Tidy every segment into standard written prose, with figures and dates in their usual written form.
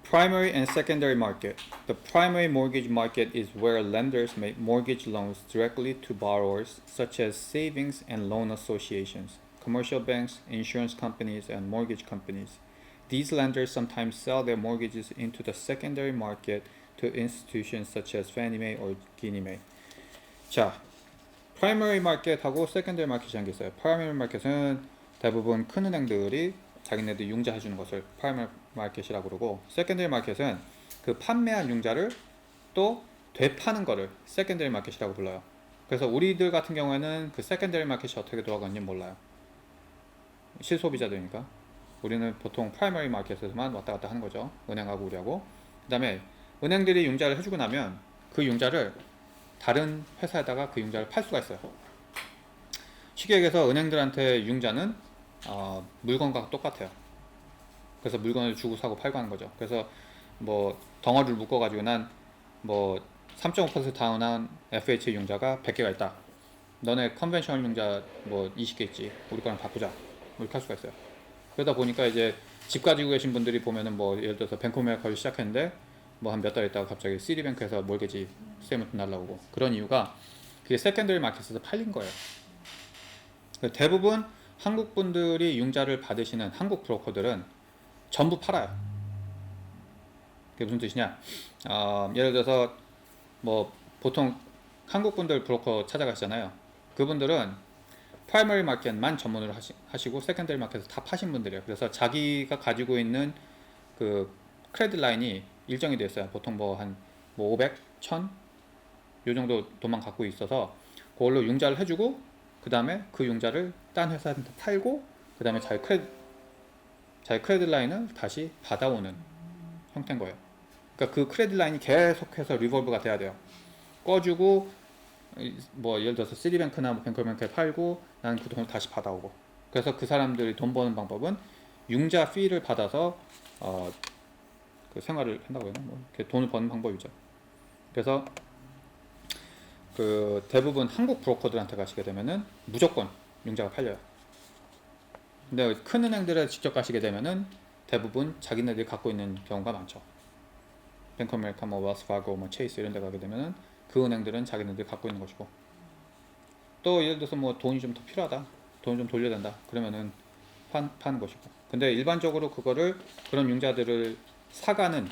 Primary and secondary market. The primary mortgage market is where lenders make mortgage loans directly to borrowers, such as savings and loan associations, commercial banks, insurance companies, and mortgage companies. These lenders sometimes sell their mortgages into the secondary market to institutions such as Fannie Mae or Ginnie Mae. 자, 프라이머리 마켓하고 세컨더리 마켓이라는 게 있어요. 프라이머리 마켓은 대부분 큰 은행들이 자기네들 융자해주는 것을 프라이머리 마켓이라고 그러고, 세컨더리 마켓은 그 판매한 융자를 또 되파는 거를 세컨더리 마켓이라고 불러요. 그래서 우리들 같은 경우에는 그 세컨더리 마켓이 어떻게 돌아가는지 몰라요. 실소비자들이니까. 우리는 보통 프라이머리 마켓에서만 왔다 갔다 하는 거죠. 은행하고 우리하고. 그 다음에 은행들이 융자를 해주고 나면 그 융자를 다른 회사에다가 그 융자를 팔 수가 있어요. 쉽게 얘기해서 은행들한테 융자는 물건과 똑같아요. 그래서 물건을 주고 사고 팔고 하는 거죠. 그래서 뭐 덩어리를 묶어가지고 난 뭐 3.5% 다운한 FHA 융자가 100개가 있다. 너네 컨벤셔널 융자 뭐 20개 있지. 우리 거랑 바꾸자. 이렇게 할 수가 있어요. 그러다 보니까 이제 집 가지고 계신 분들이 보면은 뭐 예를 들어서 뱅크 오브 아메리카를 시작했는데 뭐 한 몇 달 있다가 갑자기 시티뱅크에서 몰개지 스테이트먼트 날라오고, 그런 이유가 그게 세컨더리 마켓에서 팔린 거예요. 대부분 한국 분들이 융자를 받으시는 한국 브로커들은 전부 팔아요. 그게 무슨 뜻이냐? 예를 들어서 뭐 보통 한국 분들 브로커 찾아가시잖아요. 그분들은 프라이머리 마켓만 전문으로 하시고 세컨더리 마켓에서 다 파신 분들이에요. 그래서 자기가 가지고 있는 그 크레딧 라인이 일정이 되어 있어요. 보통 뭐 한 500, 1000 요 정도 돈만 갖고 있어서 그걸로 융자를 해주고, 그 다음에 그 융자를 딴 회사한테 팔고, 그 다음에 자기 크레딧 라인을 다시 받아오는 형태인 거예요. 그러니까 그 크레딧 라인이 계속해서 리볼브가 돼야 돼요. 꺼주고 뭐 예를 들어서 시티뱅크나 뭐 뱅크뱅크에 팔고 나는 그 돈을 다시 받아오고. 그래서 그 사람들이 돈 버는 방법은 융자 피를 받아서 그 생활을 한다고 해야 되나? 뭐 이렇게 돈을 버는 방법이죠. 그래서 그 대부분 한국 브로커들한테 가시게 되면은 무조건 융자가 팔려요. 근데 큰 은행들에 직접 가시게 되면은 대부분 자기네들이 갖고 있는 경우가 많죠. 뱅크 아메리카, 뭐 웰스 파고, 뭐 체이스 이런 데 가게 되면은 그 은행들은 자기네들이 갖고 있는 것이고, 또 예를 들어서 뭐 돈이 좀 더 필요하다, 돈을 좀 돌려야 된다, 그러면은 파는 것이고. 근데 일반적으로 그런 융자들을 사가는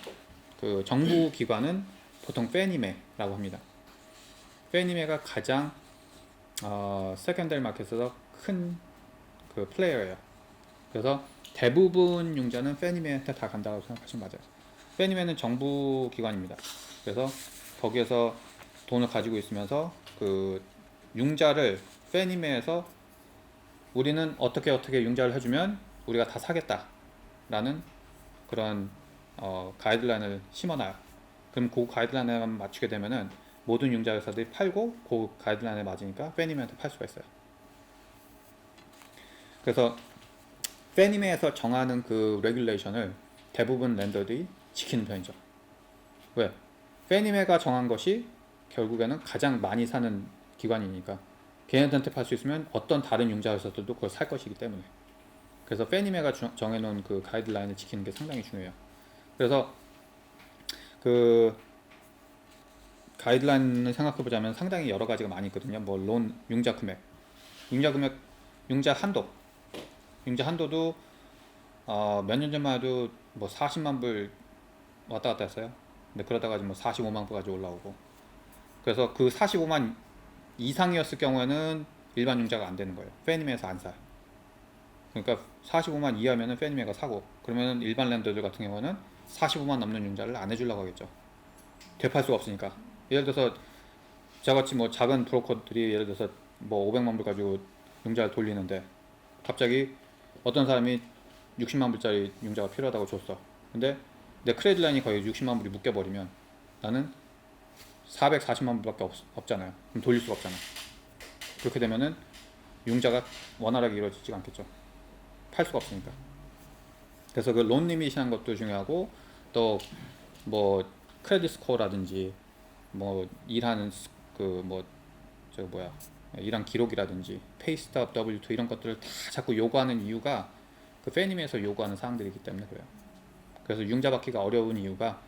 그 정부 기관은 보통 페니메라고 합니다. 페니메가 가장 세컨더리 마켓에서 큰 그 플레이어예요. 그래서 대부분 융자는 페니메한테 다 간다고 생각하시면 맞아요. 페니메는 정부 기관입니다. 그래서 거기에서 돈을 가지고 있으면서 그 융자를 페니메에서 우리는 어떻게 융자를 해주면 우리가 다 사겠다라는 그런 가이드라인을 심어놔요. 그럼 그 가이드라인에 맞추게 되면은 모든 융자 회사들이 팔고 그 가이드라인에 맞으니까 페니메한테 팔 수가 있어요. 그래서 페니메에서 정하는 그 레귤레이션을 대부분 랜더들이 지키는 편이죠. 왜? 페니메가 정한 것이 결국에는 가장 많이 사는 기관이니까 걔네들한테 팔 수 있으면 어떤 다른 융자 회사들도 그걸 살 것이기 때문에. 그래서 페니메가 정해놓은 그 가이드라인을 지키는 게 상당히 중요해요. 그래서 그 가이드라인을 생각해보자면 상당히 여러 가지가 많이 있거든요. 뭐 론, 융자 금액, 융자 한도도 몇 년 전만 해도 뭐 40만 불 왔다 갔다 했어요. 근데 그러다가 뭐 45만 불까지 올라오고. 그래서 그 45만 이상이었을 경우에는 일반 융자가 안 되는 거예요. 페니메에서 안 사요. 그러니까 45만 이하면은 페니메가 사고, 그러면 일반 랜더들 같은 경우는 45만 넘는 융자를 안 해주려고 하겠죠. 되팔 수가 없으니까. 예를 들어서 저같이 뭐 작은 브로커들이 예를 들어서 뭐 500만 불 가지고 융자를 돌리는데 갑자기 어떤 사람이 60만 불짜리 융자가 필요하다고 줬어. 근데 내 크레딧 라인이 거의 60만 불이 묶여버리면 나는 440만 불밖에 없잖아요. 그럼 돌릴 수가 없잖아. 그렇게 되면은 융자가 원활하게 이루어지지 않겠죠. 팔 수가 없으니까. 그래서 그 론 리밋이라는 것도 중요하고, 또 뭐 크레딧 스코어라든지 뭐 일하는 일한 기록이라든지 페이스톱, W2 이런 것들을 다 자꾸 요구하는 이유가 그 페니메에서 요구하는 사항들이기 때문에 그래요. 그래서 융자 받기가 어려운 이유가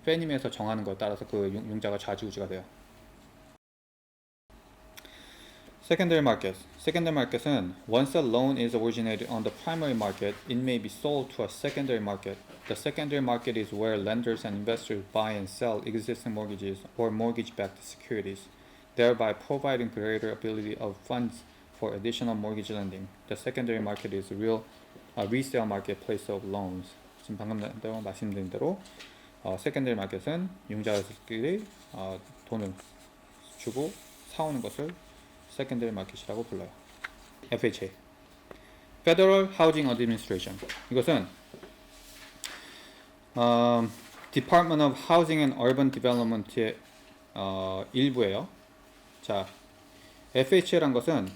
페니메에서 정하는 것에 따라서 그 융자가 좌지우지가 돼요. Secondary market. Secondary market은 once a loan is originated on the primary market, it may be sold to a secondary market. The secondary market is where lenders and investors buy and sell existing mortgages or mortgage-backed securities, thereby providing greater ability of funds for additional mortgage lending. The secondary market is a resale marketplace of loans. 지금 방금 말씀드린 대로 secondary market은 융자들끼리 돈을 주고 사오는 것을 secondary market이라고 불러요. FHA, Federal Housing Administration. 이것은 Department of Housing and Urban Development의 일부예요. 자, FHA란 것은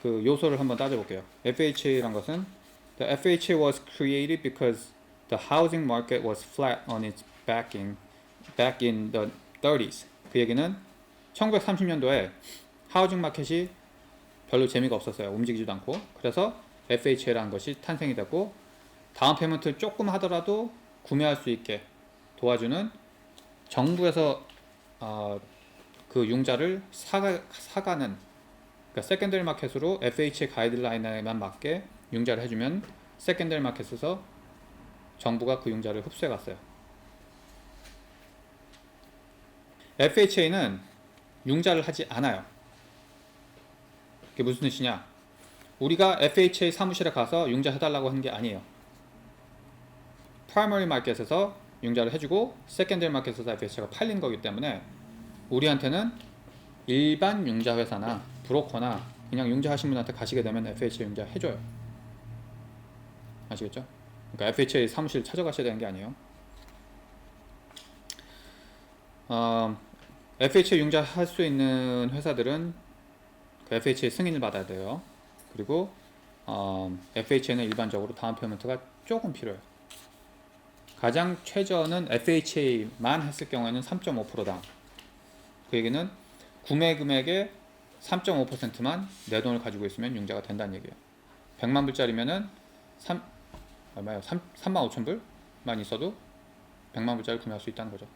그 요소를 한번 따져볼게요. FHA란 것은 The FHA was created because the housing market was flat on its back in the 30s. 그 얘기는 1930년도에 하우징 마켓이 별로 재미가 없었어요. 움직이지도 않고. 그래서 FHA라는 것이 탄생이 됐고, 다운 페이먼트를 조금 하더라도 구매할 수 있게 도와주는 정부에서 그 융자를 사가는, 그러니까 세컨더리 마켓으로 FHA 가이드라인에만 맞게 융자를 해주면 세컨더리 마켓에서 정부가 그 융자를 흡수해 갔어요. FHA는 융자를 하지 않아요. 그게 무슨 뜻이냐? 우리가 FHA 사무실에 가서 융자 해달라고 하는 게 아니에요. 프라이머리 마켓에서 융자를 해주고 세컨더리 마켓에서 FHA가 팔린 거기 때문에 우리한테는 일반 융자 회사나 브로커나 그냥 융자 하신 분한테 가시게 되면 FHA 융자 해줘요. 아시겠죠? 그러니까 FHA 사무실 찾아가셔야 되는 게 아니에요. FHA 융자 할 수 있는 회사들은 그 FHA 승인을 받아야 돼요. 그리고 FHA는 일반적으로 다운 페이먼트가 조금 필요해요. 가장 최저는 FHA만 했을 경우에는 3.5% 다운. 그 얘기는 구매 금액의 3.5%만 내 돈을 가지고 있으면 융자가 된다는 얘기예요. 100만 불짜리면은 3만 5천 불만 있어도 100만 불짜리 구매할 수 있다는 거죠.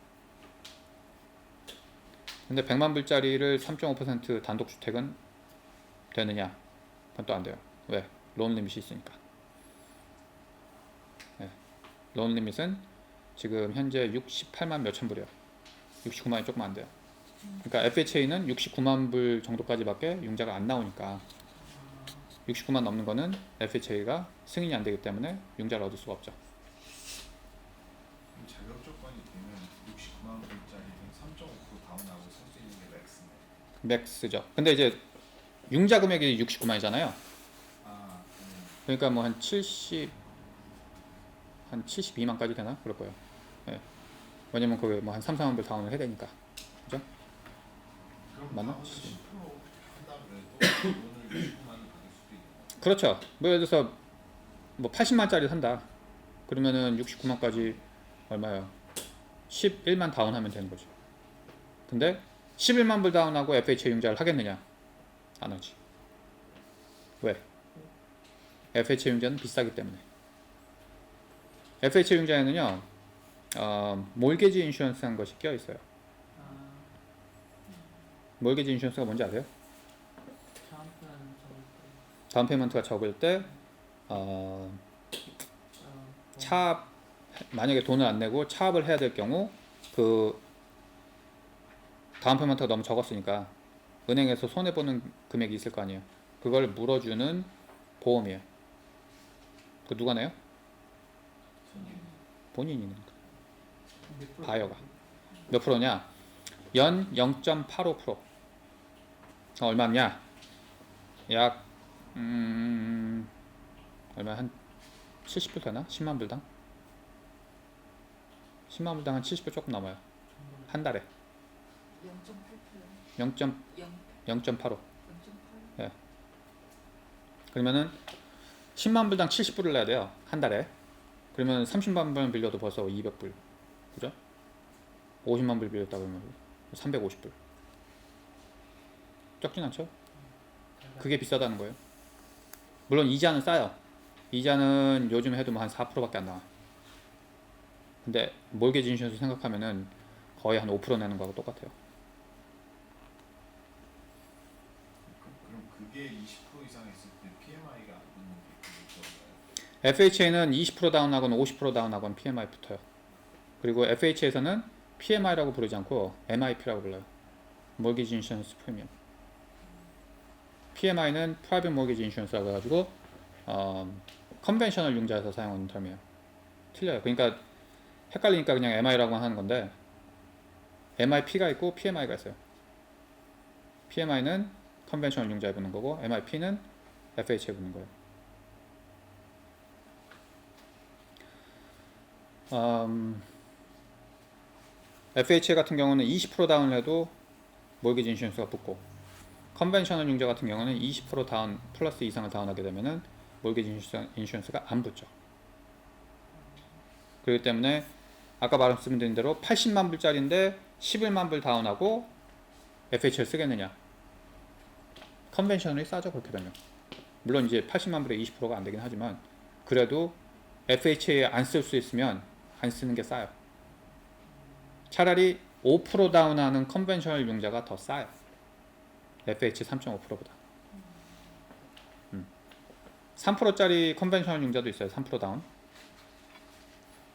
근데 100만 불짜리를 3.5% 단독주택은 되느냐? 그건 또 안 돼요. 왜? 론 리밋이 있으니까. 네. 론 리밋은 지금 현재 68만 몇천 불이요. 69만이 조금 안 돼요. 그러니까 FHA는 69만 불 정도까지밖에 융자가 안 나오니까 69만 넘는 거는 FHA가 승인이 안 되기 때문에 융자를 얻을 수가 없죠. 자격 조건이 되면 69만 불짜리는 3.5% 다운하고 살 수 있는 게 맥스네. 맥스죠. 근데 이제 융자 금액이 69만이잖아요. 그러니까 뭐 한 72만까지 되나? 그럴 거예요. 네. 왜냐면 그게 뭐 한 3, 4만 불 다운을 해야 되니까. 그죠? 맞나? 10% 한다고 해도 오늘 69만을 받을 수도 있는 거죠. 그렇죠. 뭐 예를 들어서 뭐 80만짜리 산다. 그러면은 69만까지 얼마예요? 11만 다운하면 되는 거죠. 근데 11만 불 다운하고 FHA 융자를 하겠느냐? 안 하지. 왜? FHA 융자는 비싸기 때문에. FHA 융자에는요, 몰게지 인슈런스라는 것이 껴 있어요. 몰게지 인슈런스가 뭔지 아세요? 다운 페이먼트가 적을 때, 차압, 만약에 돈을 안 내고 차압을 해야 될 경우, 그 다운 페이먼트가 너무 적었으니까 은행에서 손해보는 금액이 있을 거 아니에요. 그걸 물어주는 보험이에요. 그 누가 내요? 본인이 내는 거. 바이어가. 몇 프로냐? 연 0.85%. 얼마냐? 약 얼마 한 70불 되나? 10만 불당? 10만 불당 한 70불 조금 넘어요. 한 달에. 0.85. 예. 그러면은 10만 불당 70불을 내야 돼요. 한 달에. 그러면 30만 불 빌려도 벌써 200불. 그죠? 50만 불 빌렸다 그러면 350불. 적진 않죠? 그게 비싸다는 거예요. 물론 이자는 싸요. 이자는 요즘 해도 한 4%밖에 안 나와. 근데 몰게지 인슈런스 생각하면은 거의 한 5% 내는 거하고 똑같아요. 그럼 그게 20% 이상 했을 때 PMI가 안 붙는 게 그게 좋아요. FHA는 20% 다운하거나 50% 다운하거나 PMI 붙어요. 그리고 FHA에서는 PMI라고 부르지 않고 MIP라고 불러요. 몰게지 인슈런스 프리미엄. PMI는 프라이빗 몰게지 인슈런스라고 해가지고 컨벤셔널 융자에서 사용하는 term이에요. 틀려요. 그러니까 헷갈리니까 그냥 MI라고 하는 건데 MIP가 있고 PMI가 있어요. PMI는 컨벤셔널 융자에 붙는 거고 MIP는 FHA에 붙는 거예요. FHA 같은 경우는 20% 다운을 해도 몰게지 인슈런스가 붙고 컨벤셔널 융자 같은 경우는 20% 다운 플러스 이상을 다운하게 되면은 몰게지 인슈런스가 안 붙죠. 그렇기 때문에 아까 말씀드린 대로 80만 불짜리인데 11만 불 다운하고 FHA를 쓰겠느냐? 컨벤셔널이 싸죠. 그렇게 되면. 물론 이제 80만 불에 20%가 안 되긴 하지만 그래도 FHA에 안 쓸 수 있으면 안 쓰는 게 싸요. 차라리 5% 다운하는 컨벤셔널 융자가 더 싸요. FH 3.5%보다. 3%짜리 컨벤셔널 융자도 있어요. 3% 다운.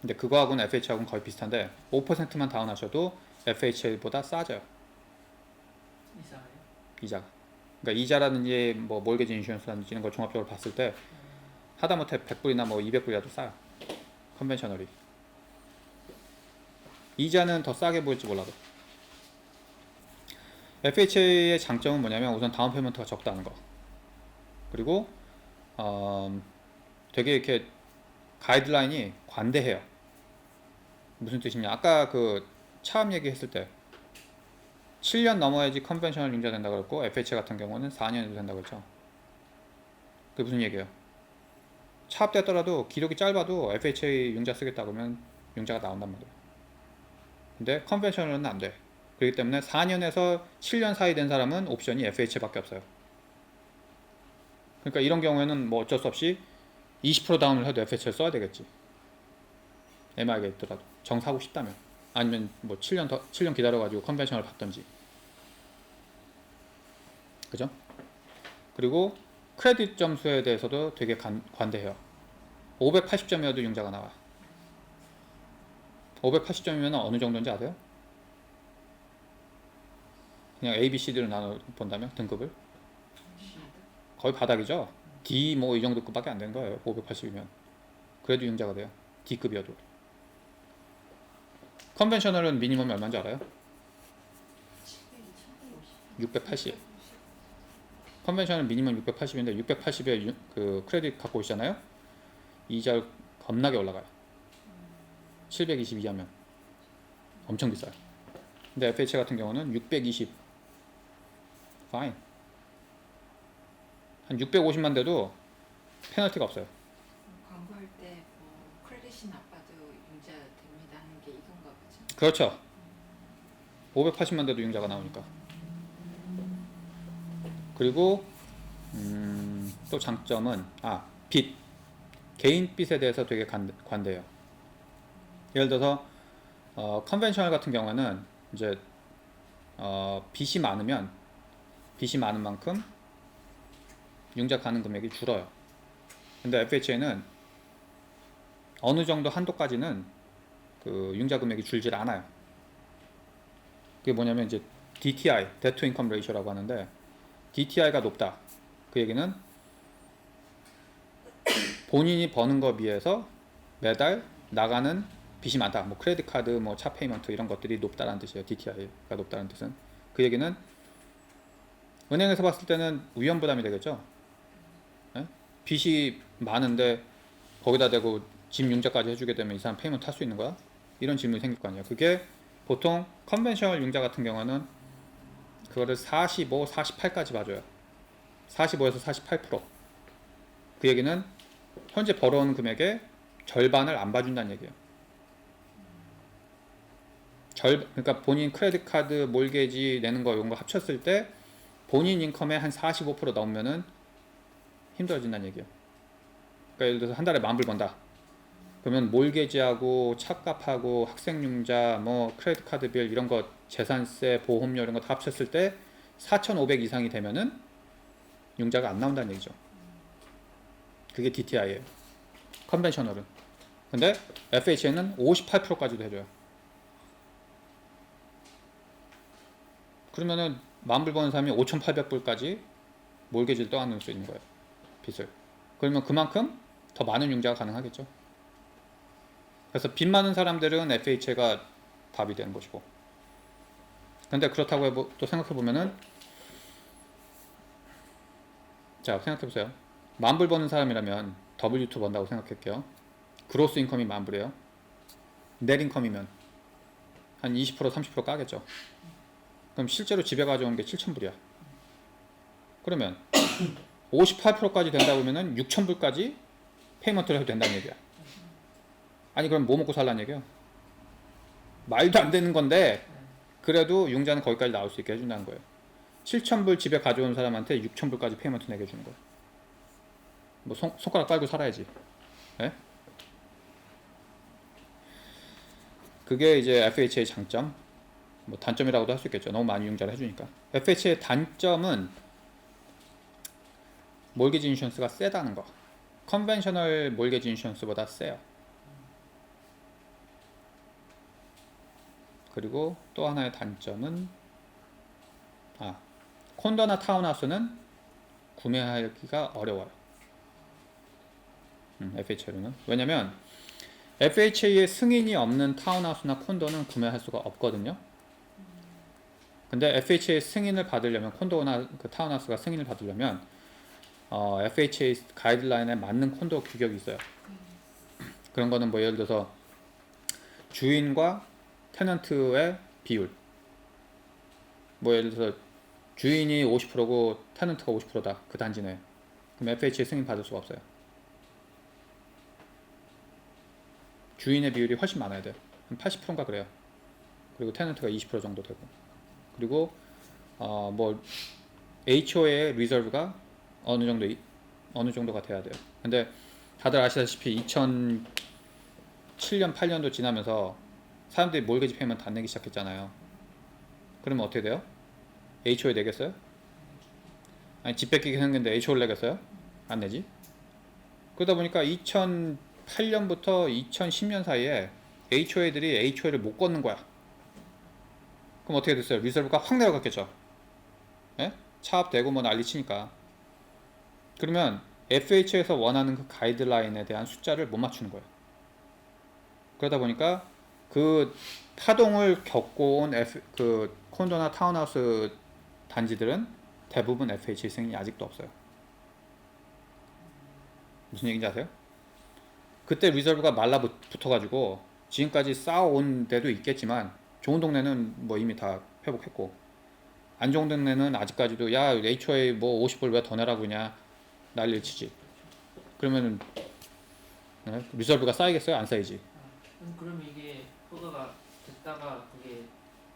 근데 그거하고는 FH하고는 거의 비슷한데 5%만 다운하셔도 FH보다 싸져요. 이상해요. 이자가. 그러니까 이자라든지 뭐 몰게지 인슈런스라든지 이런 걸 종합적으로 봤을 때 하다못해 100불이나 뭐 200불이라도 싸요. 컨벤셔널이. 이자는 더 싸게 보일지 몰라도. FHA의 장점은 뭐냐면 우선 다운 페이먼트가 적다는 거. 그리고 되게 이렇게 가이드라인이 관대해요. 무슨 뜻이냐? 아까 그 차압 얘기했을 때 7년 넘어야지 컨벤셔널 융자 된다고 그랬고 FHA 같은 경우는 4년에도 된다고 그랬죠. 그게 무슨 얘기예요? 차압됐더라도 기록이 짧아도 FHA 융자 쓰겠다 그러면 융자가 나온단 말이에요. 근데 컨벤셔널은 안 돼. 그렇기 때문에 4년에서 7년 사이 된 사람은 옵션이 FHA밖에 없어요. 그러니까 이런 경우에는 뭐 어쩔 수 없이 20% 다운을 해도 FHA를 써야 되겠지. MI가 있더라도 정 사고 싶다면 아니면 뭐 7년 기다려가지고 컨벤셔널 받던지. 그죠? 그리고 크레딧 점수에 대해서도 되게 관대해요. 580점이어도 융자가 나와요. 580점이면 어느 정도인지 아세요? 그냥 A, B, C, D로 나눠 본다면 등급을 거의 바닥이죠. D 뭐 이 정도급밖에 안 되는 거예요. 580이면 그래도 융자가 돼요. D급이어도. 컨벤셔널은 미니멈이 얼마인지 알아요? 680. 컨벤셔널 미니멈 680인데 680에 그 크레딧 갖고 오시잖아요. 이자 겁나게 올라가요. 720 이하면 엄청 비싸요. 근데 FHA 같은 경우는 620 fine. 한 650만 돼도 페널티가 없어요. 광고할 때 뭐 크레딧이 나빠도 융자 됩니다 하는 게 이건가 보죠. 그렇죠. 580만 돼도 융자가 나오니까. 그리고 또 장점은 빚. 개인 빚에 대해서 되게 관대해요. 예를 들어서 컨벤셔널 같은 경우는 이제 빚이 많은 만큼 융자 가는 금액이 줄어요. 근데 FHA는 어느 정도 한도까지는 그 융자 금액이 줄질 않아요. 그게 뭐냐면 이제 DTI, Debt to Income Ratio라고 하는데 DTI가 높다. 그 얘기는 본인이 버는 거 비해서 매달 나가는 빚이 많다. 뭐 크레딧 카드, 뭐 차 페이먼트 이런 것들이 높다라는 뜻이에요. DTI가 높다는 뜻은. 그 얘기는 은행에서 봤을 때는 위험 부담이 되겠죠. 네? 빚이 많은데 거기다 대고 집 융자까지 해주게 되면 이 사람 페이먼트 할 수 있는 거야? 이런 질문이 생길 거 아니에요. 그게 보통 컨벤셔널 융자 같은 경우는 그거를 45, 48까지 봐줘요. 45에서 48%. 그 얘기는 현재 벌어온 금액의 절반을 안 봐준다는 얘기예요. 그러니까 본인 크레딧 카드, 몰게지 내는 거 이런 거 합쳤을 때 본인 인컴의 한 45% 넘으면은 힘들어진다는 얘기예요. 그러니까 예를 들어서 한 달에 10,000불 번다. 그러면 몰게지하고 차값하고 학생융자, 뭐 크레딧 카드 빌 이런 거 재산세, 보험료 이런 거 다 합쳤을 때 4,500 이상이 되면은 융자가 안 나온다는 얘기죠. 그게 DTI예요. 컨벤셔널은. 근데 FHA는 58%까지도 해줘요. 그러면은 만불 버는 사람이 5,800불까지 몰개지를 떠안을 수 있는 거예요. 빚을. 그러면 그만큼 더 많은 융자가 가능하겠죠. 그래서 빚 많은 사람들은 FHA가 답이 되는 것이고. 근데 그렇다고 또 생각해 보면은, 자 생각해 보세요. 만불 버는 사람이라면 W2 번다고 생각할게요. 그로스 인컴이 만불이에요. 넷 인컴이면 한 20% 30% 까겠죠. 그럼 실제로 집에 가져온 게 7,000불이야. 그러면 58%까지 된다 보면은 6,000불까지 페이먼트를 해도 된다는 얘기야. 아니 그럼 뭐 먹고 살라는 얘기야? 말도 안 되는 건데 그래도 융자는 거기까지 나올 수 있게 해준다는 거예요. 7,000불 집에 가져온 사람한테 6,000불까지 페이먼트 내게 해주는 거예요. 뭐 손가락 빨고 살아야지. 네? 그게 이제 FHA 장점, 뭐 단점이라고도 할 수 있겠죠. 너무 많이 융자를 해주니까. FHA 단점은 몰게지 인슈런스가 세다는 거. 컨벤셔널 몰게지 인슈런스보다 세요. 그리고 또 하나의 단점은 콘도나 타운하우스는 구매하기가 어려워요. FHA로는. 왜냐면 FHA의 승인이 없는 타운하우스나 콘도는 구매할 수가 없거든요. 근데 FHA 승인을 받으려면, 콘도나 그 타운하우스가 승인을 받으려면 FHA 가이드라인에 맞는 콘도 규격이 있어요. 그런 거는 뭐 예를 들어서 주인과 테넌트의 비율, 뭐 예를 들어서 주인이 50%고 테넌트가 50%다 그 단지 내에, 그럼 FHA 승인 받을 수가 없어요. 주인의 비율이 훨씬 많아야 돼요. 한 80%인가 그래요. 그리고 테넌트가 20% 정도 되고, 그리고 뭐 HO의 리저브가 어느 정도가 돼야 돼요. 근데 다들 아시다시피 2007년 8년도 지나면서 사람들이 몰개지 페이먼트 안 내기 시작했잖아요. 그러면 어떻게 돼요? HO에 내겠어요? 아니 집 뺏기게 생겼는데 HO를 내겠어요? 안 내지. 그러다 보니까 2008년부터 2010년 사이에 HOA들이 HOA를 못 걷는 거야. 그럼 어떻게 됐어요? 리저브가 확 내려갔겠죠. 예? 차압되고 뭐 난리치니까. 그러면 FHA에서 원하는 그 가이드라인에 대한 숫자를 못 맞추는 거예요. 그러다 보니까 그 파동을 겪고 온 그 콘도나 타운하우스 단지들은 대부분 FHA 승인이 아직도 없어요. 무슨 얘기인지 아세요? 그때 리저브가 말라붙어가지고 지금까지 쌓아온 데도 있겠지만 좋은 동네는 뭐 이미 다 회복했고, 안 좋은 동네는 아직까지도 야 HOA 뭐 50불 왜 더 내라고 그냐 난리를 치지. 그러면은 리저브가 쌓이겠어요? 안 쌓이지. 그럼 이게 허가가 됐다가 그게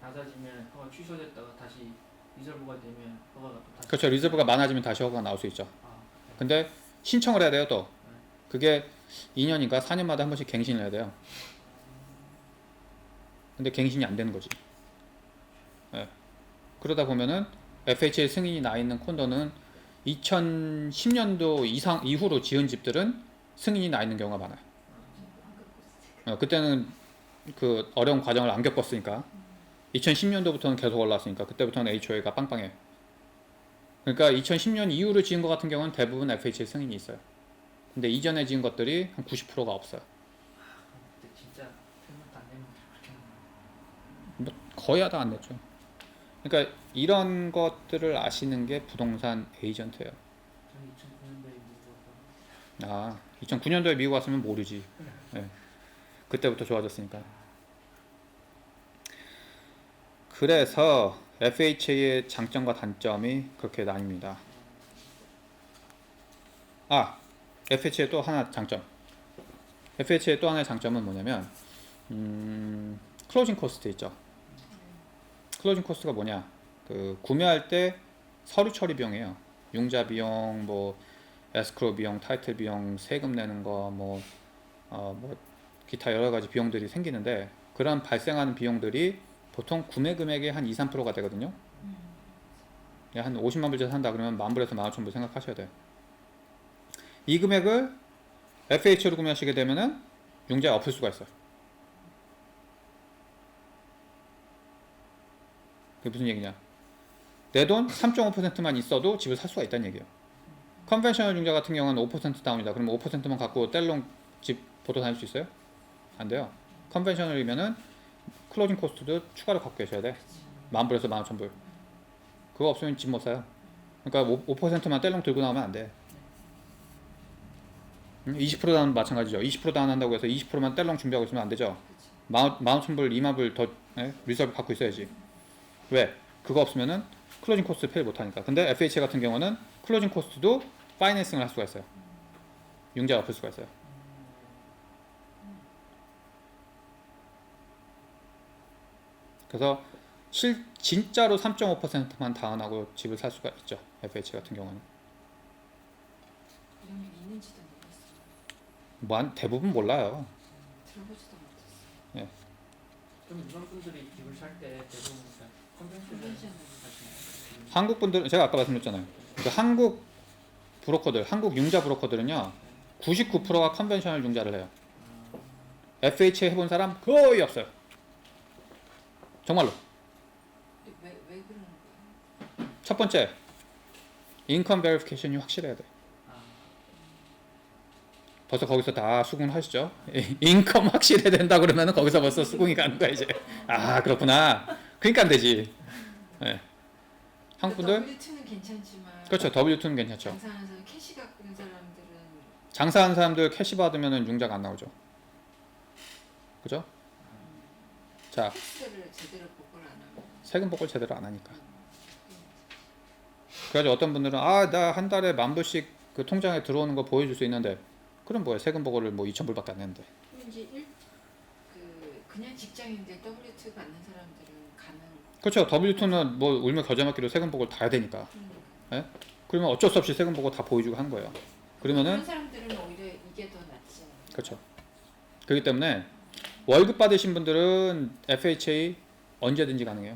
낮아지면 허가 취소됐다가 다시 리저브가 되면 허가가 또 다시. 그렇죠. 리저브가 많아지면 다시 허가가 나올 수 있죠. 네. 근데 신청을 해야 돼요. 또 그게 2년인가 4년마다 한 번씩 갱신을 해야 돼요. 근데 갱신이 안 되는 거지. 네. 그러다 보면은 FHA 승인이 나 있는 콘도는 2010년도 이후로 지은 집들은 승인이 나 있는 경우가 많아요. 그때는 그 어려운 과정을 안 겪었으니까. 2010년도부터는 계속 올라왔으니까 그때부터는 HOA가 빵빵해요. 그러니까 2010년 이후로 지은 것 같은 경우는 대부분 FHA 승인이 있어요. 근데 이전에 지은 것들이 한 90%가 없어요. 그때 진짜 페이먼트 안 내면 뭐 거의 다 안 냈죠. 그러니까 이런 것들을 아시는 게 부동산 에이전트예요. 저는 2009년도에 미국 2009년도에 미국 왔으면 모르지. 네. 그때부터 좋아졌으니까. 그래서 FHA의 장점과 단점이 그렇게 나뉩니다. FHA의 또 하나 장점. FHA의 또 하나의 장점은 뭐냐면 클로징 코스트 있죠. 클로징 코스트가 뭐냐? 그 구매할 때 서류 처리 비용이에요. 융자 비용, 뭐 에스크로 비용, 타이틀 비용, 세금 내는 거, 뭐 기타 여러 가지 비용들이 생기는데 그런 발생하는 비용들이 보통 구매 금액의 한 2, 3%가 되거든요. 한 50만 불짜리 산다 그러면 10,000불에서 15,000불 생각하셔야 돼요. 이 금액을 FHA로 구매하시게 되면은 융자에 엎을 수가 있어요. 그게 무슨 얘기냐? 내 돈 3.5%만 있어도 집을 살 수가 있다는 얘기예요. 컨벤셔널 융자 같은 경우는 5% 다운이다. 그러면 5%만 갖고 뗄롱 집 보러 다닐 수 있어요? 안 돼요. 컨벤셔널이면은 클로징 코스트도 추가로 갖고 계셔야 돼. 10,000불에서 15,000불. 그거 없으면 집 못 사요. 그러니까 5%만 뗄롱 들고 나오면 안 돼. 20% 다운 마찬가지죠. 20% 다운 한다고 해서 20%만 뗄롱 준비하고 있으면 안 되죠. 15,000불, 20,000불 더 리서브 갖고 있어야지. 왜? 그거 없으면은 클로징 코스트 페이 못하니까. 근데 FHA 같은 경우는 클로징 코스트도 파이낸싱을 할 수가 있어요. 융자 엎을 수가 있어요. 그래서 진짜로 3.5%만 다운하고 집을 살 수가 있죠. FHA 같은 경우는. 이런 게 있는지도 몰랐어요. 대부분 몰라요. 들어보지도 못했어요. 그럼 이런 분들이 집을 살 때 대부분 컨벤셔널 컨벤셔널. 한국 분들은 제가 아까 말씀드렸잖아요. 그 한국 브로커들, 한국 융자 브로커들은요 99%가 컨벤셔널 융자를 해요. FHA 해본 사람 거의 없어요. 정말로. 왜 그러는 거예요? 첫 번째, 인컴 베리피케이션이 확실해야 돼. 벌써 거기서 다 수긍하시죠? 인컴 확실해야 된다 그러면 거기서 벌써 수긍이 가는 거야 이제. 아 그렇구나. 그러니까 안 되지. 네. 한국 분들 W2는 괜찮지만 그렇죠. W2는 괜찮죠. 장사하는 사람 캐시 갖고 있는 사람들은 장사하는 사람들 캐시 받으면 융자가 안 나오죠. 그죠? 자, 텍스를 제대로 보고를 안 하면 세금 복을 제대로 안 하니까. 그래가지고 어떤 분들은 나 한 달에 10,000불씩 그 통장에 들어오는 거 보여줄 수 있는데 그럼 뭐야 세금 보고를 뭐 2,000불밖에 안 내는데. 그럼 이제 그냥 직장인들 W2 받는 사람들은 가능. 그렇죠. W2는 뭐 울며 겨자 먹기로 세금 보고를 다 해야 되니까. 예? 그러면 어쩔 수 없이 세금 보고 다 보여주고 한 거예요. 그러면은 그런 사람들은 오히려 이게 더 낫지. 그렇죠. 그렇기 때문에 월급 받으신 분들은 FHA 언제든지 가능해요.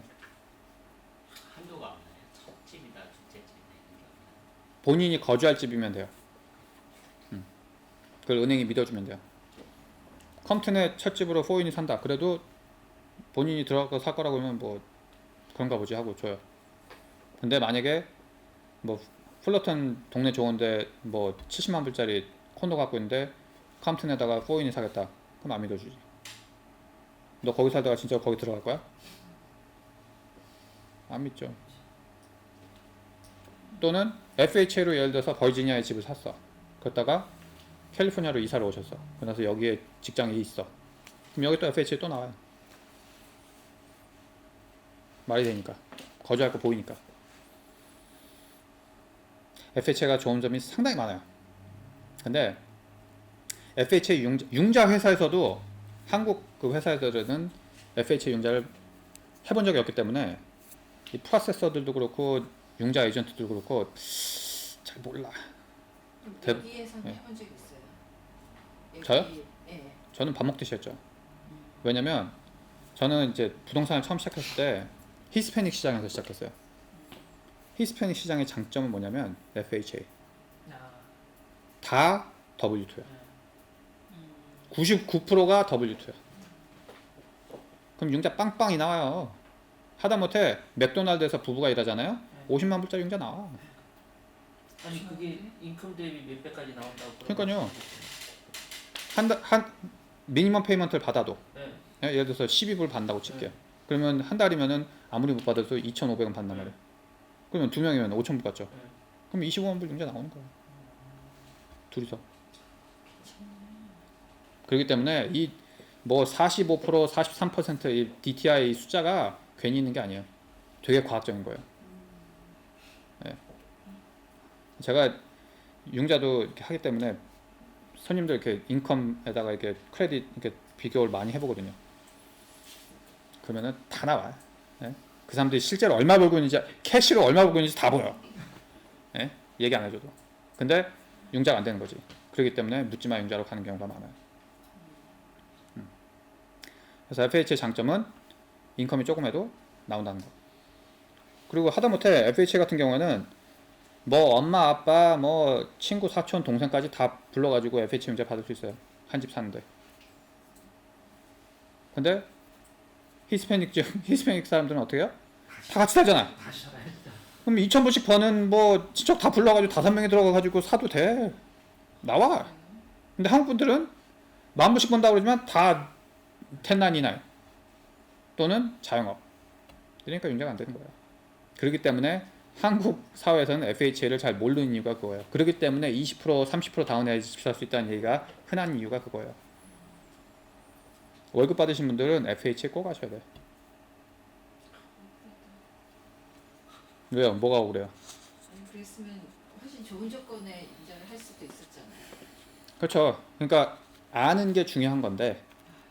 한도가 없나요? 첫 집이다, 둘째 집이다 이런 게 없나요? 본인이 거주할 집이면 돼요. 그걸 은행이 믿어주면 돼요. 컴튼의 첫 집으로 포인이 산다. 그래도 본인이 들어가서 살 거라고 하면 뭐 그런가 보지 하고 줘요. 근데 만약에 뭐 플러튼 동네 좋은데 뭐 70만 불짜리 콘도 갖고 있는데 컴튼에다가 포인이 사겠다. 그럼 안 믿어주지. 너 거기 살다가 진짜 거기 들어갈 거야? 안 믿죠. 또는 FHA로 예를 들어서 버지니아에 집을 샀어. 그러다가 캘리포니아로 이사를 오셨어. 그래서 여기에 직장이 있어. 그럼 여기 또 FHA 또 나와요. 말이 되니까. 거주할 거 보이니까. FHA가 좋은 점이 상당히 많아요. 근데 FHA 융자 회사에서도 한국 그 회사들은 FHA 융자를 해본 적이 없기 때문에 이 프로세서들도 그렇고 융자 에이전트도 그렇고 잘 몰라. 여기에서는 예. 해본 적 있어요. 여기, 저요? 예. 저는 밥 먹듯이 했죠. 왜냐면 저는 이제 부동산을 처음 시작했을 때 히스패닉 시장에서 시작했어요. 히스패닉 시장의 장점은 뭐냐면 FHA 다 W2야. 99%가 W2야. 그럼 융자 빵빵이 나와요. 하다못해 맥도날드에서 부부가 일하잖아요. 50만 불짜리 융자 나와. 아니 그게 인컴 대비 몇 배까지 나온다고. 그러니까요. 한 미니멈 페이먼트를 받아도 네. 예를 들어서 12불 받는다고 칠게요. 그러면 한 달이면은 아무리 못 받아도 2,500원 받단 말이에요. 그러면 두 명이면 5,000불 받죠. 그럼 25만 불 융자 나오는 거예요. 둘이서. 그렇기 때문에 이 뭐 45%, 43%의 DTI 숫자가 괜히 있는 게 아니에요. 되게 과학적인 거예요. 네. 제가 융자도 이렇게 하기 때문에 손님들 이렇게 인컴에다가 이렇게 크레딧 이렇게 비교를 많이 해보거든요. 그러면은 다 나와요. 네? 그 사람들이 실제로 얼마 벌고 있는지, 캐시로 얼마 벌고 있는지 다 보여. 네? 얘기 안 해줘도. 근데 융자가 안 되는 거지. 그렇기 때문에 묻지마 융자로 가는 경우가 많아요. 그래서 FH의 장점은 인컴이 조금 해도 나온다는 거. 그리고 하다못해 FHA 같은 경우에는 뭐 엄마 아빠 뭐 친구 사촌 동생까지 다 불러가지고 FHA 융자 받을 수 있어요. 한 집 사는데. 근데 히스패닉 사람들은 어떻게 해요? 다 같이 살잖아. 다시 살아야 된다. 그럼 2,000불씩 버는 뭐 친척 다 불러가지고 5명이 들어가가지고 사도 돼. 나와. 근데 한국 분들은 10,000불씩 번다고 그러지만 다 1099 또는 자영업. 그러니까 융자가 안 되는 거예요. 그렇기 때문에 한국 사회에서는 FHA를 잘 모르는 이유가 그거예요. 그렇기 때문에 20% 30% 다운해야지 집 살 수 있다는 얘기가 흔한 이유가 그거예요. 월급 받으신 분들은 FHA 꼭 하셔야 돼. 왜요? 뭐가 억울해요? 아니 그랬으면 훨씬 좋은 조건에 융자를 할 수도 있었잖아요. 그렇죠. 그러니까 아는 게 중요한 건데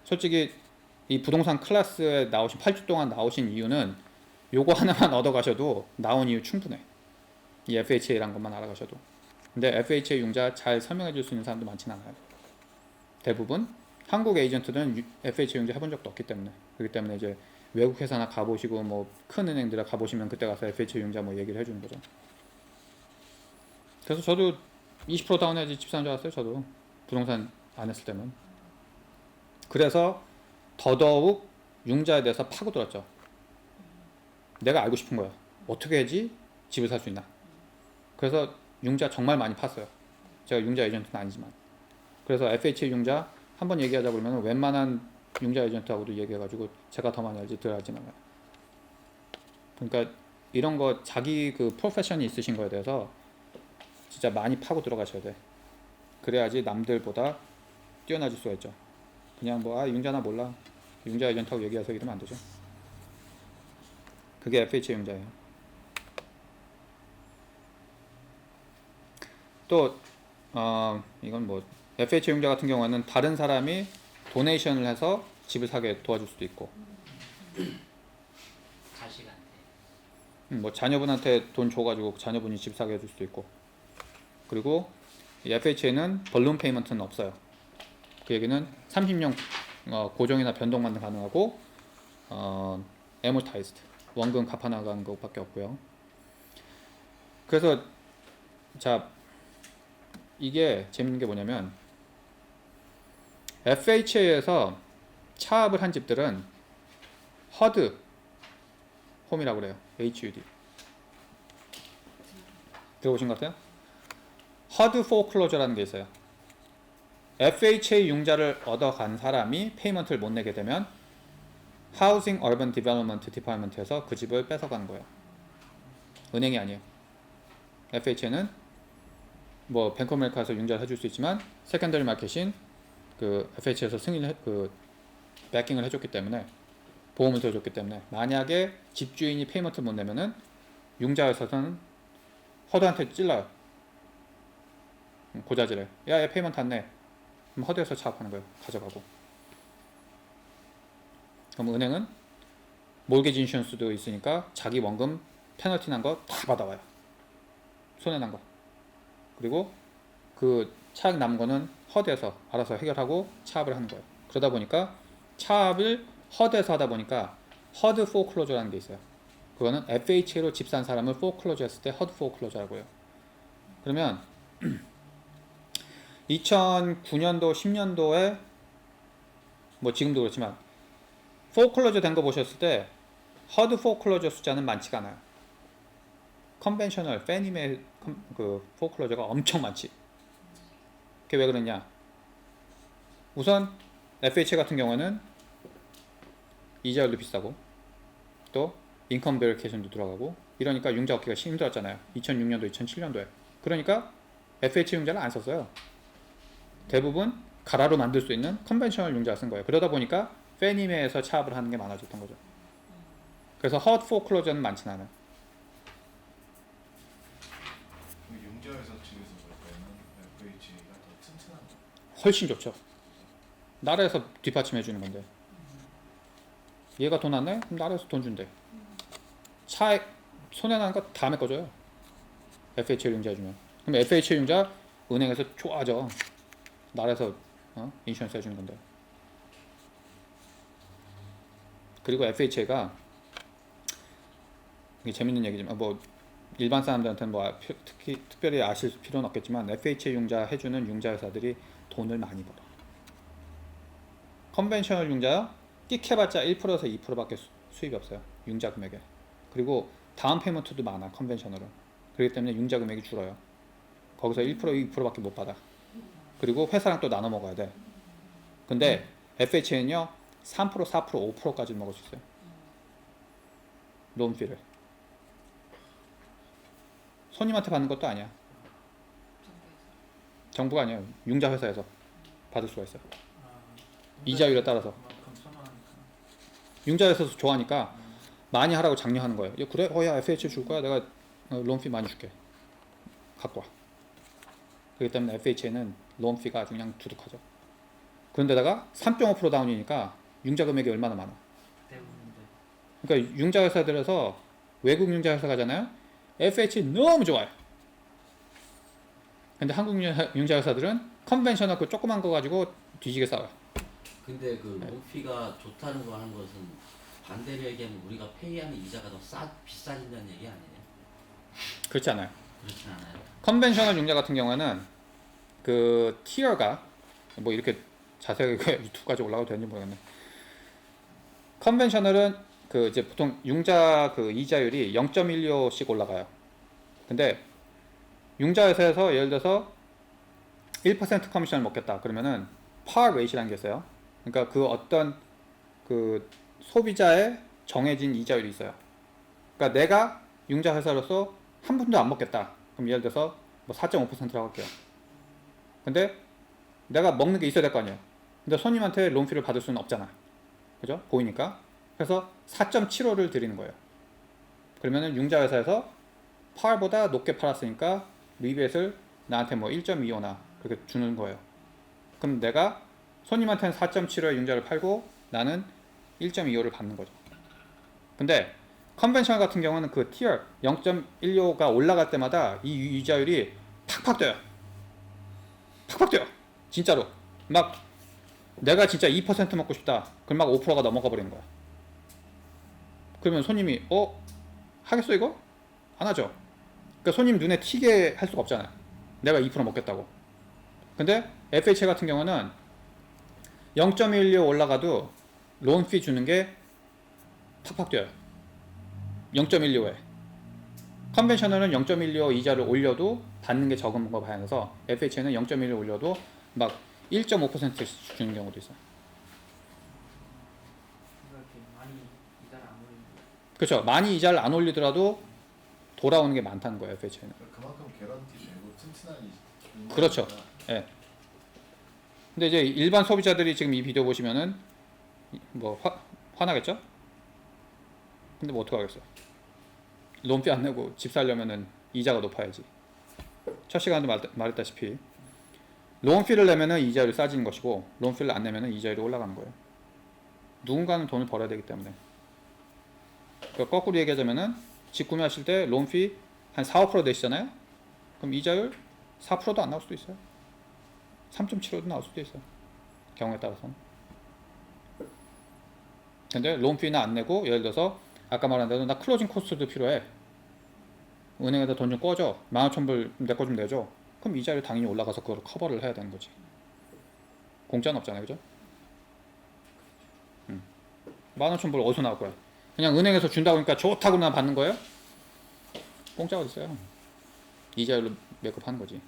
솔직히 이 부동산 클래스에 나오신 8주 동안 나오신 이유는 요거 하나만 얻어가셔도 나온 이유 충분해. 이 FHA란 것만 알아가셔도. 근데 FHA 융자 잘 설명해 줄 수 있는 사람도 많진 않아요. 대부분 한국 에이전트들은 FHA 융자 해본 적도 없기 때문에. 그렇기 때문에 이제 외국 회사나 가보시고 뭐 큰 은행들에 가보시면 그때 가서 FHA 융자 뭐 얘기를 해주는 거죠. 그래서 저도 20% 다운해야지 집 사는 줄 알았어요. 저도 부동산 안 했을 때는. 그래서 더더욱 융자에 대해서 파고들었죠. 내가 알고 싶은 거야. 어떻게 해야지 집을 살 수 있나. 그래서 융자 정말 많이 팠어요. 제가 융자 에이전트는 아니지만. 그래서 FHA 융자 한번 얘기하자 그러면 웬만한 융자 에이전트하고도 얘기해가지고 제가 더 많이 알지 덜 알진 않아요. 그러니까 이런 거 자기 그 프로페션이 있으신 거에 대해서 진짜 많이 파고 들어가셔야 돼. 그래야지 남들보다 뛰어나질 수가 있죠. 그냥 뭐 융자나 몰라. 융자 에이전트하고 얘기해서 이러면 안 되죠. 그게 FHA 융자예요. 또 이건 뭐 FHA 융자 같은 경우에는 다른 사람이 도네이션을 해서 집을 사게 도와줄 수도 있고, 자식한테. 뭐 자녀분한테 돈 줘가지고 자녀분이 집 사게 해줄 수도 있고. 그리고 이 FHA는 벌룬 페이먼트는 없어요. 그 얘기는 30년 고정이나 변동만 가능하고 에모타이즈드 원금 갚아나가는 것밖에 없고요. 그래서 자 이게 재밌는 게 뭐냐면 FHA에서 차압을 한 집들은 허드 홈이라고 그래요. HUD 들어보신 것 같아요? 허드 포클로저라는 게 있어요. FHA 융자를 얻어간 사람이 페이먼트를 못 내게 되면 Housing Urban Development Department에서 그 집을 뺏어가는 거예요. 은행이 아니에요. FHA는 뭐 뱅크 오브 아메리카에서 융자를 해줄 수 있지만 세컨더리 마켓인 그 FHA에서 백킹을 해줬기 때문에 보험을 들어줬기 때문에 만약에 집주인이 페이먼트를 못 내면은 융자에서는 허드한테 찔러요. 고자질해. 야, 얘 페이먼트 안 내. 그럼 허드에서 차압하는 거예요. 가져가고. 그럼 은행은 몰게지 인슈런스도 있으니까 자기 원금 페널티 난 거 다 받아와요. 손해 난 거. 그리고 그 차익 남은 거는 허드에서 알아서 해결하고 차압을 하는 거예요. 그러다 보니까 차압을 허드에서 하다 보니까 허드 포클로저라는 게 있어요. 그거는 FHA로 집 산 사람을 포클로저 했을 때 허드 포클로저라고 해요. 그러면 2009년도 10년도에 뭐 지금도 그렇지만 포클로저 된 거 보셨을 때 허드 포클로저 숫자는 많지가 않아요. 컨벤셔널 페니메 그 포클로저가 엄청 많지. 그게 왜 그러냐? 우선 FHA 같은 경우는 이자율도 비싸고 또 인컴 베리케이션도 들어가고 이러니까 융자 얻기가 힘들었잖아요. 2006년도, 2007년도에. 그러니까 FHA 융자를 안 썼어요. 대부분 가라로 만들 수 있는 컨벤셔널 융자를 쓴 거예요. 그러다 보니까 페니메에서 차압을 하는 게 많아졌던 거죠. 그래서 허드 포클로저는 많진 않아요. 융자회사 측에서 볼 때는 FHA가 더 튼튼한 거. 훨씬 좋죠. 나라에서 뒷받침해 주는 건데. 얘가 돈 안 내? 그럼 나라에서 돈 준대. 차액 손해나는 거 다 메꿔줘요. FHA 융자 해주면. 그럼 FHA 융자 은행에서 좋아하죠. 나라에서 인슈런스 해주는 건데. 그리고 FHA가 이게 재밌는 얘기지만 뭐 일반 사람들한테는 뭐 특별히 아실 필요는 없겠지만 FHA 융자 해주는 융자 회사들이 돈을 많이 벌어. 컨벤셔널 융자 끽해봤자 1%에서 2%밖에 수입이 없어요. 융자 금액에. 그리고 다운 페이먼트도 많아 컨벤셔널은. 그렇기 때문에 융자 금액이 줄어요. 거기서 1% 2%밖에 못 받아. 그리고 회사랑 또 나눠 먹어야 돼. 근데 FHA는요 3% 4% 5%까지 먹을 수 있어요. 론피를 손님한테 받는 것도 아니야. 정부가 아니에요. 융자 회사에서 받을 수가 있어요. 이자율에 따라서. 그만큼 선호하니까. 융자 회사에서 좋아하니까 많이 하라고 장려하는 거예요. 야, 그래? 야 FHA 줄 거야? 내가 론피 많이 줄게. 갖고 와. 그렇기 때문에 FHA는 론피가 아주 그냥 두둑하죠. 그런데다가 3.5% 다운이니까 융자 금액이 얼마나 많아. 대부분인데. 그러니까 융자 회사들에서 외국 융자 회사 가잖아요. FHA 너무 좋아요. 근데 한국 융자 회사들은 컨벤셔널 그 조그만 거 가지고 뒤지게 싸워요. 근데 그 론피가 좋다는 거 하는 것은 반대로 얘기하면 우리가 페이하는 이자가 더 비싸진다는 얘기 아니에요? 그렇지 않아요. 그렇진 않아요. 컨벤셔널 융자 같은 경우에는 그 티어가 뭐 이렇게 자세하게 유튜브까지 올라가도 되는지 모르겠네. 컨벤셔널은 그 이제 보통 융자 그 이자율이 0.125씩 올라가요. 근데 융자 회사에서 예를 들어서 1% 커미션을 먹겠다 그러면은 par rate이라는 게 있어요. 그러니까 그 어떤 그 소비자의 정해진 이자율이 있어요. 그러니까 내가 융자 회사로서 한 푼도 안 먹겠다. 그럼 예를 들어서 뭐 4.5%라고 할게요. 근데 내가 먹는 게 있어야 될 거 아니에요. 근데 손님한테 론피를 받을 수는 없잖아. 그죠? 보이니까. 그래서 4.75를 드리는 거예요. 그러면은 융자 회사에서 par보다 높게 팔았으니까 리베이트를 나한테 뭐 1.25나 그렇게 주는 거예요. 그럼 내가 손님한테는 4.75의 융자를 팔고 나는 1.25를 받는 거죠. 근데 컨벤셔널 같은 경우는 그 티어 0.15가 올라갈 때마다 이 이자율이 팍팍 뛰어요. 팍팍 뛰어. 진짜로. 막 내가 진짜 2% 먹고 싶다. 그럼 막 5%가 넘어가 버리는 거야. 그러면 손님이 하겠어 이거? 안 하죠. 그러니까 손님 눈에 튀게 할 수가 없잖아요. 내가 2% 먹겠다고. 근데 FHA 같은 경우는 0.12 올라가도 론피 주는 게 팍팍 뛰어요. 0.125에. 컨벤셔널은 0.125 이자를 올려도 받는 게 적은 거 반해서 FHA는 0.1 올려도 막 1.5% 주는 경우도 있어요. 이렇게 많이 이자를 안 올리는. 그렇죠. 많이 이자를 안 올리더라도 돌아오는 게 많다는 거예요, FHA는. 그만큼 개런티 되고 튼튼한 그렇죠. 예. 근데 이제 일반 소비자들이 지금 이 비디오 보시면은 뭐 화나겠죠? 근데 뭐 어떡하겠어요? 론피 안 내고 집 살려면은 이자가 높아야지. 첫 시간에도 말했다시피 론피를 내면은 이자율이 싸지는 것이고 론피를 안 내면은 이자율이 올라가는 거예요. 누군가는 돈을 벌어야 되기 때문에. 그러니까 거꾸로 얘기하자면은 집 구매하실 때 론피 한 4, 5% 내시잖아요? 그럼 이자율 4%도 안 나올 수도 있어요. 3.75도 나올 수도 있어요. 경우에 따라서는. 근데 론피나 안 내고 예를 들어서 아까 말한 대로 나 클로징 코스트도 필요해. 은행에다 돈 좀 꿔줘. 15,000불 내 거 좀 내줘. 그럼 이자율 당연히 올라가서 그걸 커버를 해야 되는 거지. 공짜는 없잖아요. 그죠? 15,000불 어디서 나올 거야? 그냥 은행에서 준다고 하니까 좋다고 나 받는 거예요? 공짜가 어딨어요? 이자율로 매급하는 거지.